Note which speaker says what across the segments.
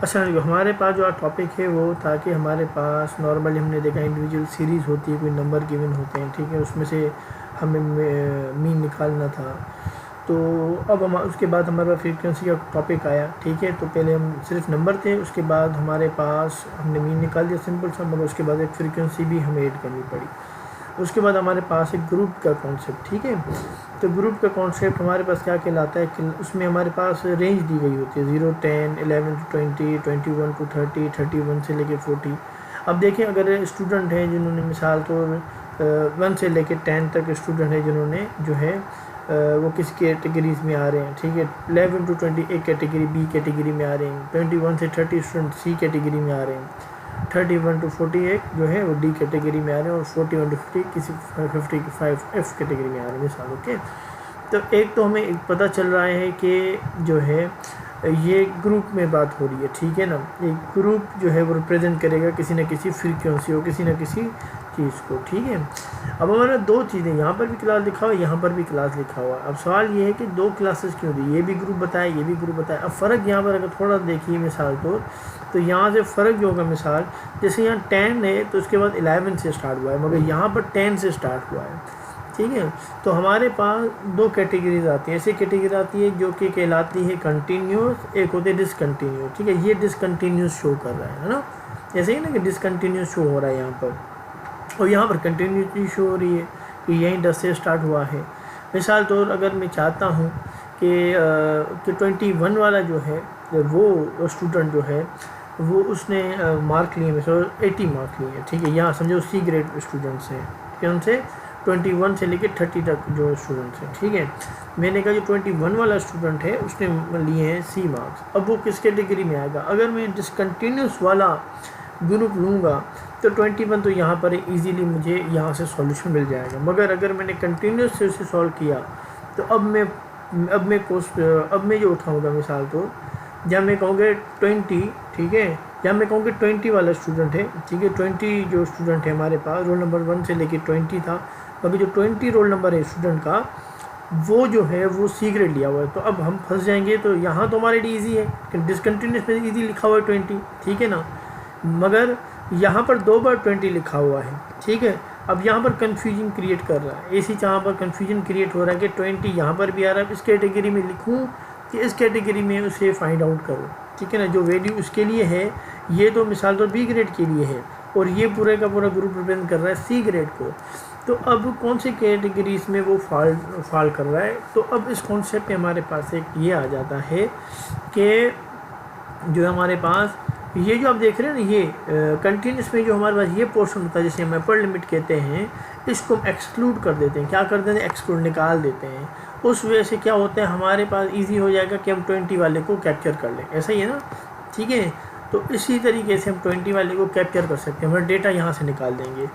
Speaker 1: अच्छा, हमारे पास जो टॉपिक है वो था कि हमारे पास नॉर्मली हमने देखा इंडिविजुअल सीरीज़ होती है, कोई नंबर गिवन होते हैं, ठीक है, उसमें से हमें मीन निकालना था। तो अब हम उसके बाद हमारे पास फ्रीक्वेंसी का टॉपिक आया, ठीक है। तो पहले हम सिर्फ नंबर थे, उसके बाद हमारे पास हमने मीन निकाल दिया सिंपल सा, मगर उसके बाद एक फ्रीक्वेंसी भी हमें ऐड करनी पड़ी। उसके बाद हमारे पास एक ग्रुप का कॉन्सेप्ट, ठीक है। तो ग्रुप का कॉन्सेप्ट हमारे पास क्या कहलाता है कि उसमें हमारे पास रेंज दी गई होती है 0, 10, 11 to 20, 21 to 30, 31 से लेके 40। अब देखें, अगर स्टूडेंट हैं जिन्होंने मिसाल तो 1 से लेके 10 तक स्टूडेंट हैं जिन्होंने जो है वो किस कैटेगरीज में आ रहे हैं, ठीक है। 11 to 20 एक कैटेगरी बी कैटेगरी में आ रहे हैं, 21 से 30 स्टूडेंट सी कैटेगरी में आ रहे हैं, 31 to 48 जो है वो डी कैटेगरी में आ रहे हैं, और 41 to 50 किसी 55 एफ कैटेगरी में आ रहे हैं मिसाल, ओके। तो एक तो हमें पता चल रहा है कि जो है ये ग्रुप में बात हो रही है, ठीक है ना। एक ग्रुप जो है वो रिप्रेजेंट करेगा किसी न किसी फ्रीक्वेंसी और किसी न किसी चीज़ को, ठीक है। अब हमारा दो चीज़ें, यहाँ पर भी क्लास लिखा हुआ है, यहाँ पर भी क्लास लिखा हुआ है। अब सवाल ये है कि दो क्लासेस क्यों दी, ये भी ग्रुप बताए, ये भी ग्रुप बताए। अब फ़र्क यहाँ पर अगर थोड़ा देखिए मिसाल तो यहाँ से फ़र्क जो होगा, मिसाल जैसे यहाँ 10 है तो उसके बाद 11 से स्टार्ट हुआ है, मगर यहाँ पर 10 से स्टार्ट हुआ है, ठीक है। तो हमारे पास दो कैटेगरीज आती हैं, ऐसी कैटेगरी आती है जो कि कहलाती है कंटिन्यूस, एक होती है डिसकंटिन्यूस, ठीक है। ये डिसकंटिन्यूस शो कर रहा है ना, ऐसे ही ना कि डिसकंटिन्यूस शो हो रहा है यहाँ पर, और यहाँ पर कंटिन्यूटी शो हो रही है कि यहीं 10 से स्टार्ट हुआ है। मिसाल तौर अगर मैं चाहता हूँ कि 21 वाला जो है वो स्टूडेंट जो है वो उसने मार्क लिए मिसाल 80 मार्क लिए, ठीक है। यहाँ समझो सी ग्रेड स्टूडेंट्स हैं, ठीक है, उनसे 21 से लेकर 30 तक जो स्टूडेंट्स हैं, ठीक है। मैंने कहा जो 21 वाला स्टूडेंट है उसने लिए हैं सी मार्क्स। अब वो किस कैटेगरी में आएगा? अगर मैं डिसकंटिन्यूस वाला ग्रुप लूँगा तो 21 तो यहाँ पर इजीली मुझे यहाँ से सॉल्यूशन मिल जाएगा, मगर अगर मैंने कंटिन्यूस से उसे सॉल्व किया तो अब मैं जो उठाऊँगा मिसाल तो जब मैं कहूँगा 20, ठीक है, जब मैं कहूँगा 20 वाला स्टूडेंट है, ठीक है, 20 जो स्टूडेंट है हमारे पास रोल नंबर 1 से लेके 20 था, अभी जो 20 रोल नंबर है स्टूडेंट का वो जो है वो सी ग्रेड लिया हुआ है। तो अब हम फंस जाएंगे। तो यहाँ तो हमारे लिए ईजी है कि डिसकंटिन्यूस में ईजी लिखा हुआ है 20, ठीक है ना, मगर यहाँ पर 2 बार 20 लिखा हुआ है, ठीक है। अब यहाँ पर कन्फ्यूजन क्रिएट कर रहा है, ऐसी जहाँ पर कन्फ्यूजन क्रिएट हो रहा है कि 20 यहाँ पर भी आ रहा है, इस कैटेगरी में लिखूँ कि इस कैटेगरी में उसे फाइंड आउट करो, ठीक है ना। जो वैल्यू उसके लिए है ये तो मिसाल तो बी ग्रेड के लिए है, और ये पूरे का पूरा ग्रुप रिप्रेजेंट कर रहा है सी ग्रेड को। तो अब कौन सी कैटेगरीज में वो फॉल कर रहा है? तो अब इस कॉन्सेप्ट में हमारे पास एक ये आ जाता है कि जो हमारे पास ये जो आप देख रहे हैं ना, ये कंटिन्यूस में जो हमारे पास ये पोर्शन होता है जिसे हम अपर लिमिट कहते हैं, इसको हम एक्सक्लूड कर देते हैं। क्या कर देते हैं? एक्सक्लूड, निकाल देते हैं। उस वजह से क्या होता है, हमारे पास इजी हो जाएगा कि हम 20 वाले को कैप्चर कर लें, ऐसा ही है ना, ठीक है। तो इसी तरीके से हम 20 वाले को कैप्चर कर सकते हैं, हमारा डेटा यहाँ से निकाल देंगे।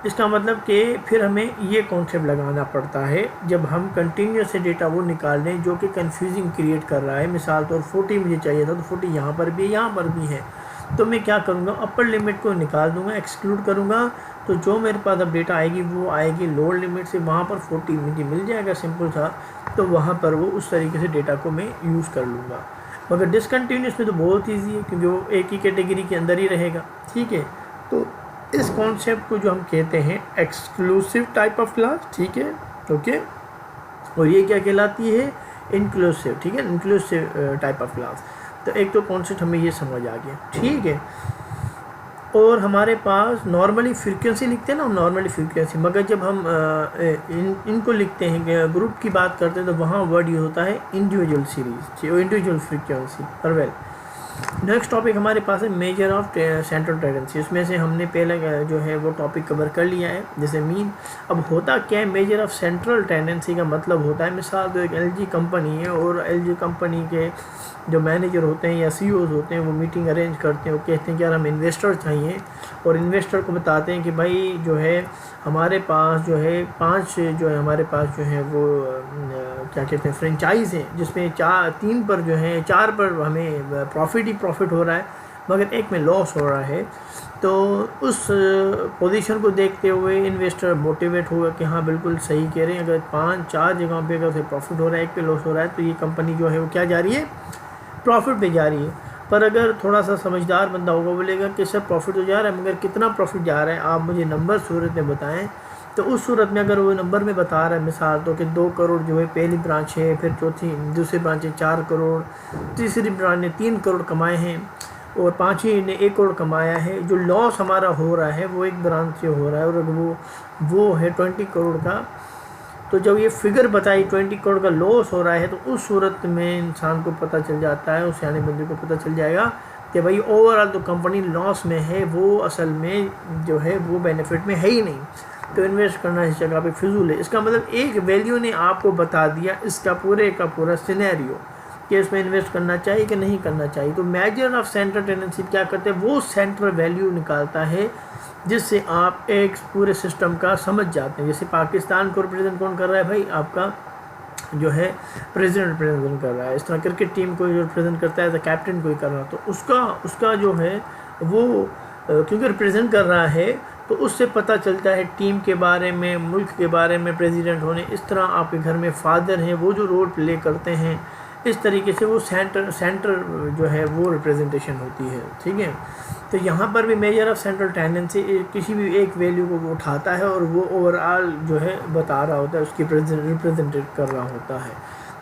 Speaker 1: इसका मतलब कि फिर हमें ये कॉन्सेप्ट लगाना पड़ता है जब हम कंटिन्यूस से डेटा वो निकाल लें जो कि कन्फ्यूजिंग क्रिएट कर रहा है। मिसाल तौर 40 मुझे चाहिए था तो 40 यहाँ पर भी यहाँ पर भी है, तो मैं क्या करूँगा, अपर लिमिट को निकाल दूँगा, एक्सक्लूड करूँगा, तो जो मेरे पास अब डेटा आएगी वो आएगी लोअर लिमिट से, वहाँ पर 40 मुझे मिल जाएगा सिंपल सा। तो वहाँ पर वो उस तरीके से डेटा को मैं यूज़ कर लूँगा। मगर डिसकंटिन्यूस में तो बहुत ईजी है क्योंकि वो एक ही कैटेगरी के अंदर ही रहेगा, ठीक है। तो इस कॉन्सेप्ट को जो हम कहते हैं एक्सक्लूसिव टाइप ऑफ क्लास, ठीक है, ओके। और ये क्या कहलाती है? इंक्लूसिव, ठीक है, इंक्लूसिव टाइप ऑफ क्लास। तो एक तो कॉन्सेप्ट हमें ये समझ आ गया, ठीक है। और हमारे पास नॉर्मली फ्रीक्वेंसी लिखते हैं ना, नॉर्मली फ्रीक्वेंसी, मगर जब हम इनको लिखते हैं, ग्रुप की बात करते हैं, तो वहाँ वर्ड यूज होता है इंडिविजुअल सीरीज, इंडिविजुअल फ्रीक्वेंसी। पर वेल, नेक्स्ट टॉपिक हमारे पास है मेजर ऑफ सेंट्रल टेंडेंसी। उसमें से हमने पहले जो है वो टॉपिक कवर कर लिया है, जैसे मीन। अब होता क्या है, मेजर ऑफ सेंट्रल टेंडेंसी का मतलब होता है, मिसाल तो एक एलजी कंपनी है और एलजी कंपनी के जो मैनेजर होते हैं या सीईओज होते हैं वो मीटिंग अरेंज करते हैं, वो कहते हैं कि यार हम इन्वेस्टर चाहिए, और इन्वेस्टर को बताते हैं कि भाई जो है हमारे पास जो है 5 जो है हमारे पास जो है वो क्या कहते हैं फ्रेंचाइज़ हैं, जिसमें 3 पर जो है 4 पर हमें प्रॉफिट ही प्रॉफिट हो रहा है, मगर एक में लॉस हो रहा है। तो उस पोजीशन को देखते हुए इन्वेस्टर मोटिवेट होगा कि हाँ बिल्कुल सही कह रहे हैं, अगर 4 जगहों पे अगर उसे प्रॉफिट हो रहा है, एक पे लॉस हो रहा है, तो ये कंपनी जो है वो क्या जा रही है, प्रॉफिट पे जा रही है। पर अगर थोड़ा सा समझदार बंदा होगा बोलेगा कि सर प्रॉफिट तो जा रहा है मगर कितना प्रॉफिट जा रहा है आप मुझे नंबर सूरत में बताएं। तो उस सूरत में अगर वो नंबर में बता रहा है मिसाल तो कि 2 करोड़ जो है पहली ब्रांच है, फिर दूसरी ब्रांच है 4 करोड़, तीसरी ब्रांच ने 3 करोड़ कमाए हैं और पाँचवीं ने 1 करोड़ कमाया है, जो लॉस हमारा हो रहा है वो एक ब्रांच से हो रहा है और वो है 20 करोड़ का। तो जब ये फिगर बताई 20 करोड़ का लॉस हो रहा है तो उस सूरत में इंसान को पता चल जाता है, उस सियाने बंदे को पता चल जाएगा कि भाई ओवरऑल तो कंपनी लॉस में है, वो असल में जो है वो बेनिफिट में है ही नहीं, तो इन्वेस्ट करना इस जगह पे फिजूल है। इसका मतलब एक वैल्यू ने आपको बता दिया इसका पूरे का पूरा सिनेरियो कि इसमें इन्वेस्ट करना चाहिए कि नहीं करना चाहिए। तो मेजर ऑफ सेंट्रल टेंडेंसी क्या करते हैं, वो सेंट्रल वैल्यू निकालता है जिससे आप एक पूरे सिस्टम का समझ जाते हैं। जैसे पाकिस्तान को रिप्रेजेंट कौन कर रहा है भाई, आपका जो है प्रेसिडेंट रिप्रेजेंट कर रहा है। इस तरह क्रिकेट टीम को जो रिप्रेजेंट करता है तो कैप्टन कोई कर रहा है, तो उसका जो है वो क्योंकि रिप्रेजेंट कर रहा है तो उससे पता चलता है टीम के बारे में, मुल्क के बारे में, प्रेसिडेंट होने। इस तरह आपके घर में फादर हैं वो जो रोल प्ले करते हैं, इस तरीके से वो सेंटर जो है वो रिप्रेजेंटेशन होती है, ठीक है। तो यहाँ पर भी मेजर ऑफ सेंट्रल टेंडेंसी किसी भी एक वैल्यू को वो उठाता है और वो ओवरऑल जो है बता रहा होता है, उसकी रिप्रेजेंटेट कर रहा होता है।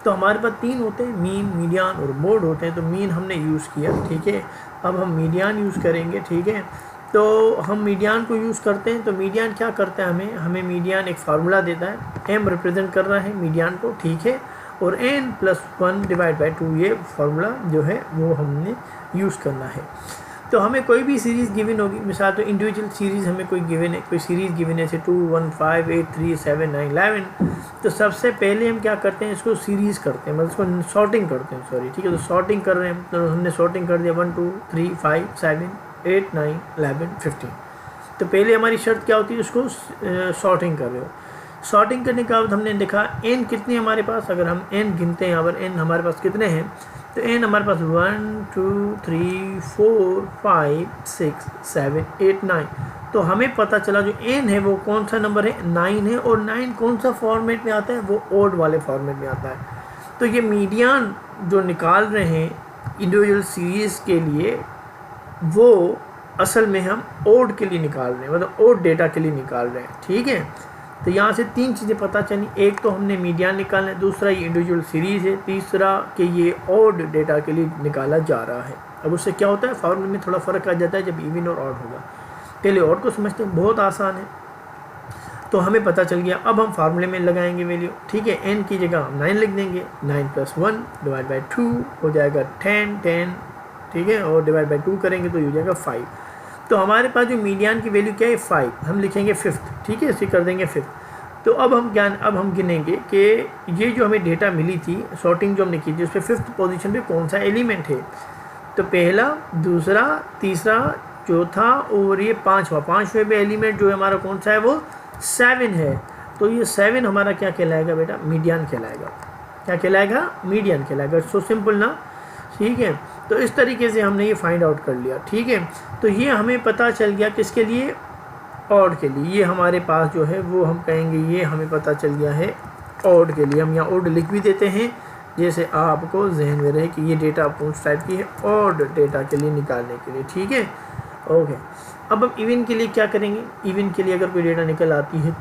Speaker 1: तो हमारे पास 3 होते हैं, मीन, मीडियन और मोड होते हैं। तो मीन हमने यूज़ किया, ठीक है। अब हम मीडियन यूज़ करेंगे, ठीक है। तो हम मीडियन को यूज़ करते हैं। तो मीडियन क्या करता है, हमें मीडियन एक फार्मूला देता है, एम रिप्रेजेंट कर रहा है मीडियन को, ठीक है, और n+1 डिवाइड बाई 2 ये फार्मूला जो है वो हमने यूज़ करना है। तो हमें कोई भी सीरीज़ गिवन होगी, मिसाल तो इंडिविजुअल सीरीज़ हमें कोई गिवन है, कोई सीरीज़ गिवन है, जैसे 2, 1, 5, 8, 3, 7, 9, 11। तो सबसे पहले हम क्या करते हैं, इसको सीरीज़ करते हैं, मतलब इसको सॉर्टिंग करते हैं, सॉरी, ठीक है। तो सॉर्टिंग कर रहे हैं, तो हमने सॉर्टिंग कर दिया 1, 2, 3, 5, 7, 8, 9, 11, 15। तो पहले हमारी शर्त क्या होती है, उसको सॉर्टिंग कर रहे हो। सॉर्टिंग करने के बाद हमने देखा n कितने हमारे पास, अगर हम n गिनते हैं यहाँ पर n हमारे पास कितने हैं, तो n हमारे पास 1, 2, 3, 4, 5, 6, 7, 8, 9। तो हमें पता चला जो n है वो कौन सा नंबर है, 9 है। और 9 कौन सा फॉर्मेट में आता है, वो ओड वाले फॉर्मेट में आता है। तो ये मीडियन जो निकाल रहे हैं इंडिविजुअल सीरीज़ के लिए, वो असल में हम ओड के लिए निकाल रहे हैं, मतलब ओड डेटा के लिए निकाल रहे हैं, ठीक है। तो यहाँ से 3 चीज़ें पता चली, एक तो हमने मीडियन निकालना है, दूसरा ये इंडिविजुअल सीरीज़ है, तीसरा कि ये ऑड डेटा के लिए निकाला जा रहा है। अब उससे क्या होता है, फार्मूले में थोड़ा फ़र्क आ जाता है जब इवन और ऑड होगा। पहले ऑड को समझते हैं, बहुत आसान है। तो हमें पता चल गया, अब हम फार्मूले में लगाएंगे वैल्यू, ठीक है। n की जगह हम 9 लिख देंगे, 9+1 डिवाइड बाई 2 हो जाएगा 10, ठीक है, और डिवाइड बाई 2 करेंगे तो ये हो जाएगा 5। तो हमारे पास जो मीडियन की वैल्यू क्या है, 5, हम लिखेंगे 5th, ठीक है, इसे कर देंगे 5th। तो अब हम गिनेंगे कि ये जो हमें डेटा मिली थी, सॉर्टिंग जो हमने की थी, उस पर 5th पोजीशन पे कौन सा एलिमेंट है। तो पहला, दूसरा, तीसरा, चौथा और ये पाँचवें पे एलिमेंट जो है हमारा कौन सा है, वो 7 है। तो ये 7 हमारा क्या कहलाएगा बेटा, मीडियन कहलाएगा। क्या कहलाएगा, मीडियन कहलाएगा। सो सिंपल ना, ठीक है। तो इस तरीके से हमने ये फाइंड आउट कर लिया, ठीक है। तो ये हमें पता चल गया किसके लिए, ऑड के लिए। ये हमारे पास जो है वो हम कहेंगे ये हमें पता चल गया है ऑड के लिए। हम यहाँ ऑड लिख भी देते हैं जैसे आपको जहन में रहे कि ये डेटा आपको उस टाइप की है, ऑड डेटा के लिए निकालने के लिए, ठीक है, ओके। अब हम इवन के लिए क्या करेंगे, इवन के लिए अगर कोई डेटा निकल आती है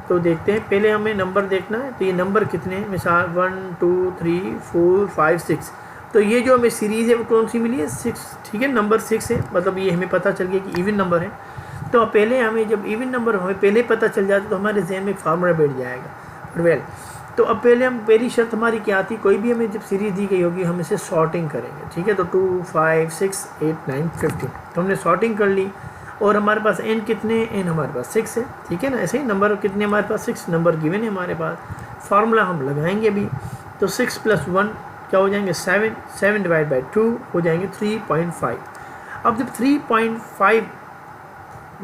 Speaker 1: तो देखते हैं। पहले हमें नंबर देखना है, तो ये नंबर कितने हैं, मिसाल 1, 2, 3, 4, 5, 6। तो ये जो हमें सीरीज़ है वो कौन सी मिली है, 6, ठीक है, नंबर 6 है, मतलब ये हमें पता चल गया कि इवन नंबर है। तो पहले हमें जब इवन नंबर हमें पहले पता चल जाता तो हमारे जहन में एक फार्मूला बैठ जाएगा, वेल। तो अब पहली शर्त हमारी क्या थी, कोई भी हमें जब सीरीज़ दी गई होगी हम इसे सॉर्टिंग करेंगे, ठीक है। तो 2, 5, 6, 8, 9, 15, तो हमने सॉर्टिंग कर ली। और हमारे पास n कितने हैं, n हमारे पास 6 है, ठीक है ना। ऐसे ही नंबर कितने हमारे पास, 6 नंबर गिवन है हमारे पास। फार्मूला हम लगाएंगे अभी, तो 6+1 क्या हो जाएंगे, 7 डिवाइड बाई 2 हो जाएंगे 3.5। अब जब 3.5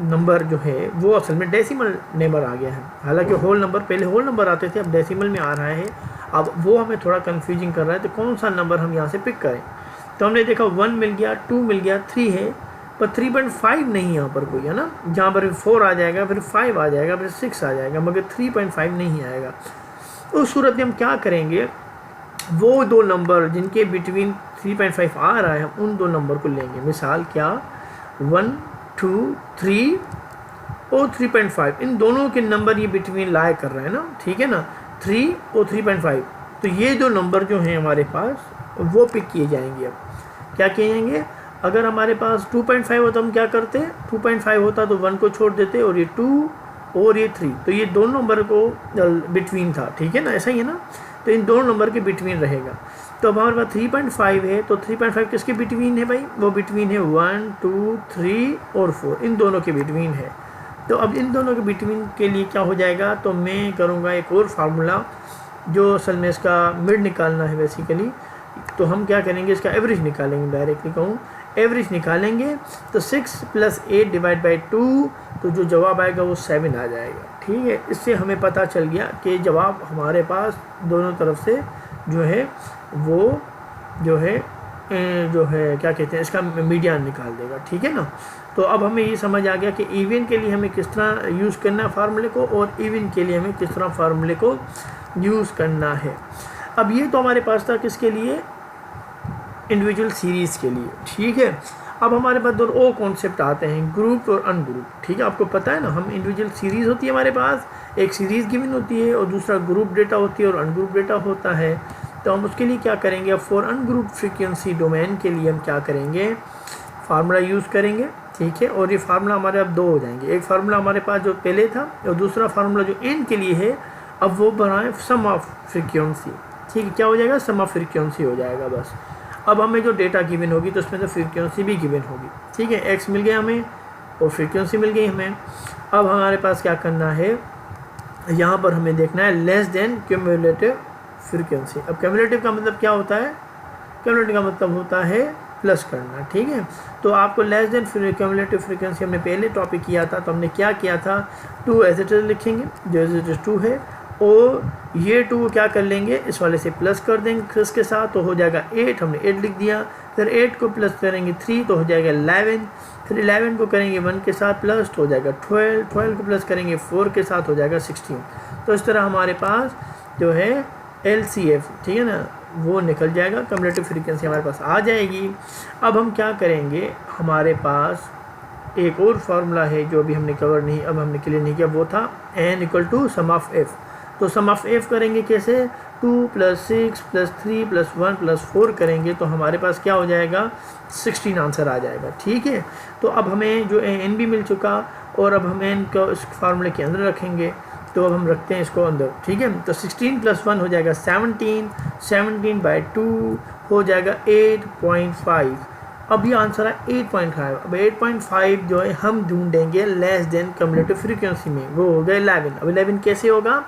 Speaker 1: नंबर जो है वो असल में डेसिमल नंबर आ गया है, हालांकि होल नंबर, पहले होल नंबर आते थे, अब डेसिमल में आ रहा है। अब वो हमें थोड़ा कंफ्यूजिंग कर रहा है, तो कौन सा नंबर हम यहाँ से पिक करें। तो हमने देखा 1 मिल गया, 2 मिल गया, 3 है, पर 3.5 नहीं यहाँ पर कोई है ना, जहाँ पर 4 आ जाएगा, फिर 5 आ जाएगा, फिर 6 आ जाएगा, मगर 3.5 नहीं आएगा। उस सूरत में हम क्या करेंगे, वो 2 नंबर जिनके बिटवीन 3.5 आ रहा है, हम उन दो नंबर को लेंगे। मिसाल क्या, 1 2 3 और 3.5, इन दोनों के नंबर ये बिटवीन लाई कर रहा है ना, ठीक है ना, 3 और 3.5। तो ये दो नंबर जो हैं हमारे पास वो पिक किए जाएंगे। अब क्या किए जाएंगे, अगर हमारे पास 2.5 होता हम क्या करते, 2.5 होता तो 1 को छोड़ देते, और ये 2 और ये 3, तो ये दोनों नंबर को बिटवीन था, ठीक है ना, ऐसा ही है ना, तो इन दोनों नंबर के बिटवीन रहेगा। तो अब हमारे पास 3.5 है, तो 3.5 किसके बिटवीन है भाई, वो बिटवीन है 1 2 3 और 4, इन दोनों के बिटवीन है। तो अब इन दोनों के बिटवीन के लिए क्या हो जाएगा, तो मैं करूँगा एक और फार्मूला, जो असल में इसका मिड निकालना है बेसिकली। तो हम क्या करेंगे, इसका एवरेज निकालेंगे, डायरेक्टली कहूँ एवरेज निकालेंगे, तो 6 + 8 डिवाइड बाई 2, तो जो जवाब आएगा वो 7 आ जाएगा, ठीक है। इससे हमें पता चल गया कि जवाब हमारे पास दोनों तरफ से जो है वो जो है क्या कहते हैं, इसका मीडियन निकाल देगा, ठीक है ना। तो अब हमें ये समझ आ गया कि इवन के लिए हमें किस तरह यूज़ करना है फार्मूले को, और इवन के लिए हमें किस तरह फार्मूले को यूज़ करना है। अब ये तो हमारे पास था किसके लिए, इंडिविजुअल सीरीज़ के लिए, ठीक है। अब हमारे पास दो और कॉन्सेप्ट आते हैं, ग्रुप और अनग्रुप, ठीक है। आपको पता है ना, हम इंडिविजुअल सीरीज़ होती है हमारे पास, एक सीरीज़ गिवन होती है, और दूसरा ग्रुप डेटा होती है और अनग्रुप डेटा होता है। तो हम उसके लिए क्या करेंगे, अब फॉर अनग्रुप फ्रीक्वेंसी डोमेन के लिए हम क्या करेंगे, फार्मूला यूज़ करेंगे, ठीक है। और ये फार्मूला हमारे अब दो हो जाएंगे, एक फार्मूला हमारे पास जो पहले था, और दूसरा फार्मूला जो एन के लिए है, अब वो बनाए सम ऑफ फ्रीक्वेंसी, ठीक है। क्या हो जाएगा, सम ऑफ फ्रीक्वेंसी हो जाएगा बस। अब हमें जो डेटा गिवन होगी तो उसमें तो फ्रीक्वेंसी भी गिवन होगी, ठीक है। एक्स मिल गया हमें और फ्रीक्वेंसी मिल गई हमें। अब हमारे पास क्या करना है, यहाँ पर हमें देखना है लेस देन क्यूमुलेटिव फ्रीक्वेंसी। अब क्यूमुलेटिव का मतलब क्या होता है, क्यूमुलेटिव का मतलब होता है प्लस करना, ठीक है। तो आपको लेस देन क्यूमुलेटिव फ्रीक्वेंसी हमने पहले टॉपिक किया था, तो हमने क्या किया था, 2 एज इट इज लिखेंगे, जो एज इट इज 2 है, और ये 2 क्या कर लेंगे, इस वाले से प्लस कर देंगे इसके साथ, तो हो जाएगा 8, हमने 8 लिख दिया। फिर 8 को प्लस करेंगे 3, तो हो जाएगा 11। फिर 11 को करेंगे 1 के साथ प्लस, तो हो जाएगा 12। 12 को प्लस करेंगे 4 के साथ, हो जाएगा 16। तो इस तरह हमारे पास जो है LCF, ठीक है ना, वो निकल जाएगा, क्यूमुलेटिव फ्रीक्वेंसी हमारे पास आ जाएगी। अब हम क्या करेंगे, हमारे पास एक और फार्मूला है जो अभी हमने कवर नहीं, अब हमने क्लियर नहीं किया, वो था n = सम ऑफ f। तो सम ऑफ f करेंगे कैसे, 2 + 6 + 3 + 1 + 4 करेंगे, तो हमारे पास क्या हो जाएगा, 16 आंसर आ जाएगा, ठीक है। तो अब हमें जो n भी मिल चुका, और अब हम n को इस फार्मूले के अंदर रखेंगे, तो अब हम रखते हैं इसको अंदर, ठीक है। तो 16 + 1 हो जाएगा 17, 17/2 हो जाएगा 8.5। अब ये आंसर है 8.5। अब 8.5 जो है हम ढूंढेंगे लेस देन क्यूमुलेटिव फ्रीक्वेंसी में, वो हो गया 11। अब 11 कैसे होगा,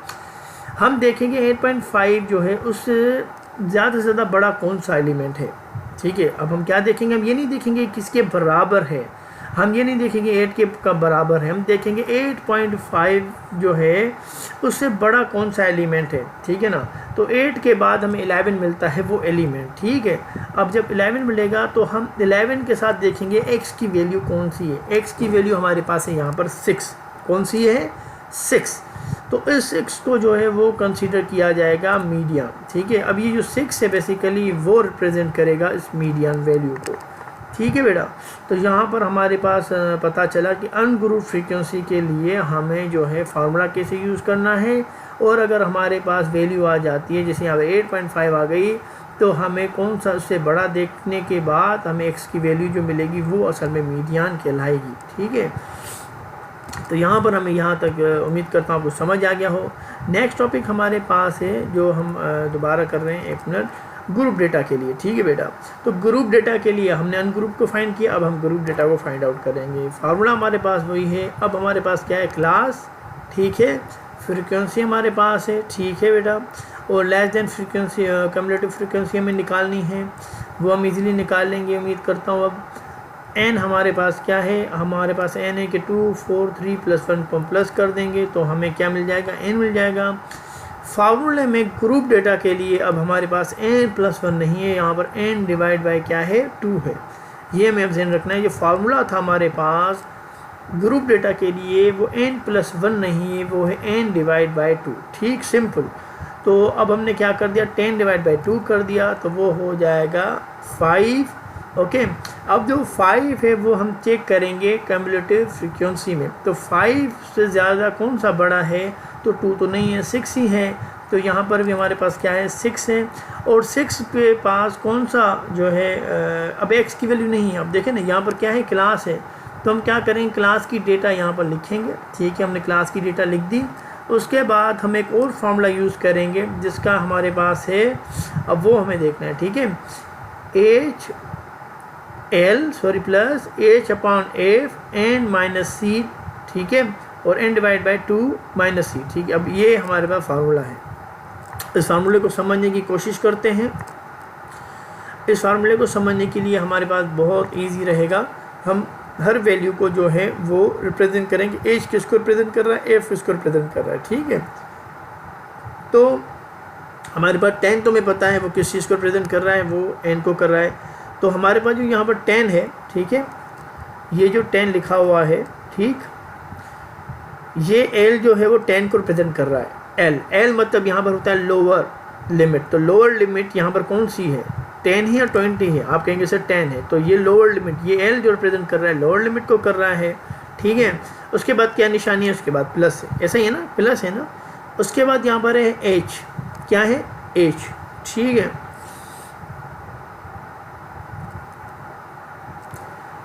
Speaker 1: हम देखेंगे 8.5 जो है उससे ज़्यादा से ज़्यादा बड़ा कौन सा एलिमेंट है, ठीक है। अब हम क्या देखेंगे, हम ये नहीं देखेंगे किसके बराबर है, हम ये नहीं देखेंगे 8 के का बराबर है, हम देखेंगे 8.5 जो है उससे बड़ा कौन सा एलिमेंट है, ठीक है ना। तो 8 के बाद हमें 11 मिलता है वो एलिमेंट, ठीक है। अब जब 11 मिलेगा तो हम 11 के साथ देखेंगे x की वैल्यू कौन सी है, x की वैल्यू हमारे पास है यहाँ पर 6, कौन सी है, 6। तो इस 6 को जो है वो कंसीडर किया जाएगा मीडियन, ठीक है। अब ये जो 6 है बेसिकली वो रिप्रेजेंट करेगा इस मीडियन वैल्यू को, ठीक है बेटा। तो यहाँ पर हमारे पास पता चला कि अनग्रुप फ्रीक्वेंसी के लिए हमें जो है फार्मूला कैसे यूज़ करना है, और अगर हमारे पास वैल्यू आ जाती है, जैसे यहाँ पर 8.5 आ गई, तो हमें कौन सा उससे बड़ा देखने के बाद हमें x की वैल्यू जो मिलेगी वो असल में मीडियन कहलाएगी, ठीक है। तो यहाँ पर हमें यहाँ तक उम्मीद करता हूँ आपको समझ आ गया हो। नेक्स्ट टॉपिक हमारे पास है जो हम दोबारा कर रहे हैं, 1 मिनट, ग्रुप डेटा के लिए, ठीक है बेटा। तो ग्रुप डेटा के लिए हमने अनग्रुप को फाइंड किया, अब हम ग्रुप डेटा को फाइंड आउट करेंगे। फार्मूला हमारे पास वही है। अब हमारे पास क्या है, क्लास, ठीक है, फ्रीक्वेंसी हमारे पास है, ठीक है बेटा, और less than frequency cumulative frequency हमें निकालनी है, वो हम इजीली निकाल लेंगे उम्मीद करता हूँ। अब n हमारे पास क्या है, हमारे पास n है कि 2 4 3 + 1 को प्लस कर देंगे तो हमें क्या मिल जाएगा, n मिल जाएगा। फार्मूले में ग्रुप डेटा के लिए अब हमारे पास n+1 नहीं है, यहाँ पर n डिवाइड बाय क्या है, 2 है। ये हमें अब ध्यान रखना है, ये फार्मूला था हमारे पास ग्रुप डेटा के लिए, वो n+1 नहीं है, वो है n डिवाइड बाय 2, ठीक, सिंपल। तो अब हमने क्या कर दिया, 10 डिवाइड बाई 2 कर दिया, तो वो हो जाएगा 5। ओके, अब जो 5 है वो हम चेक करेंगे कम्युलेटिव फ्रीक्वेंसी में। तो 5 से ज़्यादा कौन सा बड़ा है, तो 2 तो नहीं है, 6 ही है। तो यहाँ पर भी हमारे पास क्या है, 6 है। और 6 के पास कौन सा जो है, अब x की वैल्यू नहीं है। अब देखें ना, यहाँ पर क्या है, क्लास है। तो हम क्या करेंगे, क्लास की डेटा यहाँ पर लिखेंगे। ठीक है, हमने क्लास की डेटा लिख दी। उसके बाद हम एक और फार्मूला यूज़ करेंगे जिसका हमारे पास है, अब वो हमें देखना है। ठीक है, plus h upon f n minus C, ठीक है, और n divide by 2 minus C. ठीक है, अब ये हमारे पास फार्मूला है। इस फार्मूले को समझने की कोशिश करते हैं। इस फार्मूले को समझने के लिए हमारे पास बहुत इजी रहेगा, हम हर वैल्यू को जो है वो रिप्रेजेंट करेंगे। एच किसको रिप्रेजेंट कर रहा है, एफ किसको रिप्रेजेंट कर रहा है। ठीक है, तो हमारे पास 10 तो हमें पता है वो किस चीज़ को रिप्रेजेंट कर रहा है, वो एन को कर रहा है। तो हमारे पास जो यहाँ पर 10 है, ठीक है, ये जो 10 लिखा हुआ है, ठीक, ये एल जो है वो 10 को रिप्रेजेंट कर रहा है। एल मतलब यहाँ पर होता है लोअर लिमिट। तो लोअर लिमिट यहाँ पर कौन सी है, 10 है या 20 है, आप कहेंगे सर 10 है, तो ये लोअर लिमिट, ये एल जो रिप्रेजेंट कर रहा है लोअर लिमिट को कर रहा है। ठीक है, उसके बाद क्या निशानी है, उसके बाद प्लस है, ऐसा ही है ना, प्लस है ना। उसके बाद यहाँ पर है एच, क्या है, एच। ठीक है,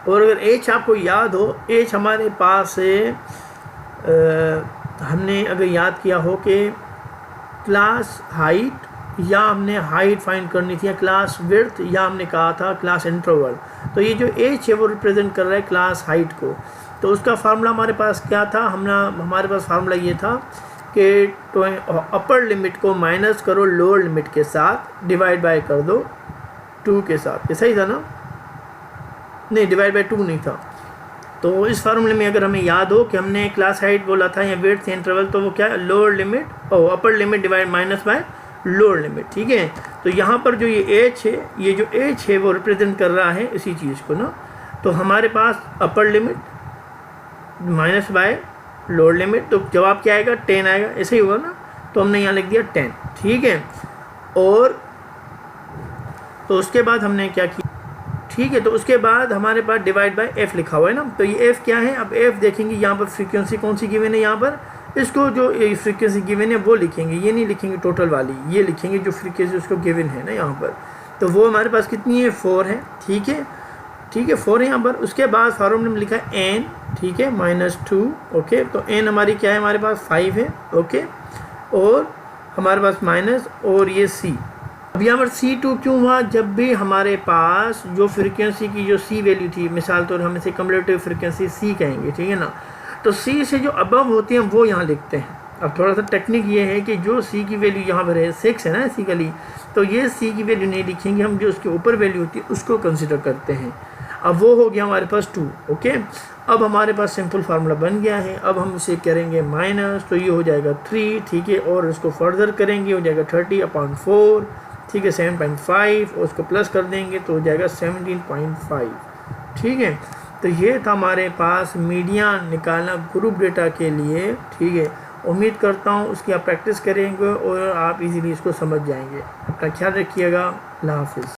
Speaker 1: और अगर एच आपको याद हो, एच हमारे पास है, हमने अगर याद किया हो कि क्लास हाइट, या हमने हाइट फाइंड करनी थी, या क्लास विड्थ, या हमने कहा था क्लास इंटरवल। तो ये जो एच है वो रिप्रेजेंट कर रहा है क्लास हाइट को। तो उसका फार्मूला हमारे पास क्या था, हमारे पास फार्मूला ये था कि अपर लिमिट को माइनस करो लोअर लिमिट के साथ, डिवाइड बाय कर दो 2 के साथ। ये सही था ना, नहीं डिवाइड बाय 2 नहीं था। तो इस फार्मूले में अगर हमें याद हो कि हमने क्लास हाइट बोला था या विड्थ इंटरवल, तो वो क्या है, लोअर लिमिट और upper limit divide minus by lower limit. ठीक है, तो यहाँ पर जो ये एच है, ये जो एच है वो रिप्रेजेंट कर रहा है इसी चीज़ को ना। तो हमारे पास upper limit minus by lower limit, तो जवाब क्या आएगा, 10 आएगा, ऐसे ही होगा ना। तो हमने यहाँ लिख दिया 10। ठीक है, और तो उसके बाद हमने क्या किया, ठीक है, तो उसके बाद हमारे पास डिवाइड बाय एफ लिखा हुआ है ना। तो ये एफ क्या है, अब एफ देखेंगे यहाँ पर फ्रीक्वेंसी कौन सी गिवन है, यहाँ पर इसको जो फ्रीक्वेंसी गिवन है वो लिखेंगे, ये नहीं लिखेंगे टोटल वाली, ये लिखेंगे जो फ्रीक्वेंसी उसको गिवन है ना यहाँ पर। तो वो हमारे पास कितनी है, 4 है। ठीक है, ठीक है, 4 है यहाँ पर। उसके बाद फार्मूले में लिखा है एन, ठीक है, -2। ओके, तो एन हमारी क्या है, हमारे पास 5 है। ओके, और हमारे पास माइनस, और ये सी। अब यहाँ पर C2 क्यों हुआ, जब भी हमारे पास जो फ्रीक्वेंसी की जो C वैल्यू थी, मिसाल तौर हम इसे कम्युलेटिव फ्रीक्वेंसी C कहेंगे, ठीक है ना, तो C से जो अबव होती हैं वो यहाँ लिखते हैं। अब थोड़ा सा टेक्निक ये है कि जो C की वैल्यू यहाँ पर है 6 है ना बेसिकली, तो ये C की वैल्यू नहीं लिखेंगे हम, जो उसके ऊपर वैल्यू होती है उसको कंसिडर करते हैं। अब वो हो गया हमारे पास 2। ओके, अब हमारे पास सिंपल फार्मूला बन गया है। अब हम इसे करेंगे माइनस, तो ये हो जाएगा 3, ठीक है, और इसको फर्दर करेंगे, हो जाएगा 30/4, ठीक है, 7.5, और उसको प्लस कर देंगे तो हो जाएगा 17.5। ठीक है, तो ये था हमारे पास मीडियन निकालना ग्रुप डेटा के लिए। ठीक है, उम्मीद करता हूँ उसकी आप प्रैक्टिस करेंगे और आप इजीली इसको समझ जाएंगे। अपना ख्याल रखिएगा। अल्लाह हाफिज़।